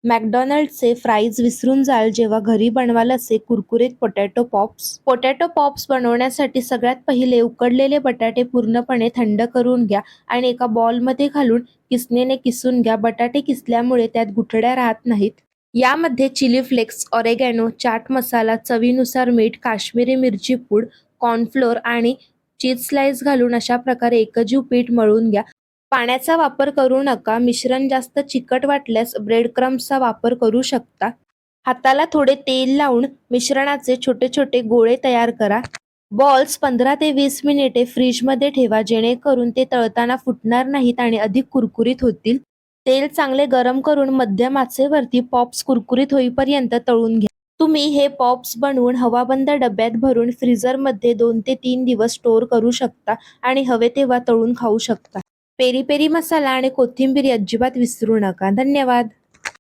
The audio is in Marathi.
मॅकडॉनल्ड्सचे फ्राईज विसरून जाल जेव्हा घरी बनवाल असे कुरकुरीत पोटॅटो पॉप्स. पोटॅटो पॉप्स बनवण्यासाठी सगळ्यात पहिले उकडलेले बटाटे पूर्णपणे थंड करून घ्या आणि एका बॉलमध्ये घालून किसणीने किसून घ्या. बटाटे किसल्यामुळे त्यात गुठळ्या राहत नाहीत. यामध्ये चिली फ्लेक्स, ऑरेगॅनो, चाट मसाला, चवीनुसार मीठ, काश्मीरी मिरची पूड, कॉर्नफ्लोअर आणि चीज स्लाइस घालून अशा प्रकारे एकजीव पीठ मळून घ्या. पाण्याचा वापर करू नका. मिश्रण जास्त चिकट वाटल्यास ब्रेड क्रम्सचा वापर करू शकता. हाताला थोडे तेल लावून मिश्रणाचे छोटे छोटे गोळे तयार करा. बॉल्स 15 ते 20 मिनिटे फ्रीजमध्ये ठेवा जेणेकरून ते तळताना फुटणार नाहीत आणि अधिक कुरकुरीत होतील. तेल चांगले गरम करून मध्यम आचेवरती पॉप्स कुरकुरीत होईपर्यंत तळून घ्या. तुम्ही हे पॉप्स बनवून हवाबंद डब्यात भरून फ्रीझरमध्ये 2 ते 3 दिवस स्टोअर करू शकता आणि हवे तेव्हा तळून खाऊ शकता. पेरी पेरी मसाला आणि कोथिंबीर अजिबात विसरू नका. धन्यवाद.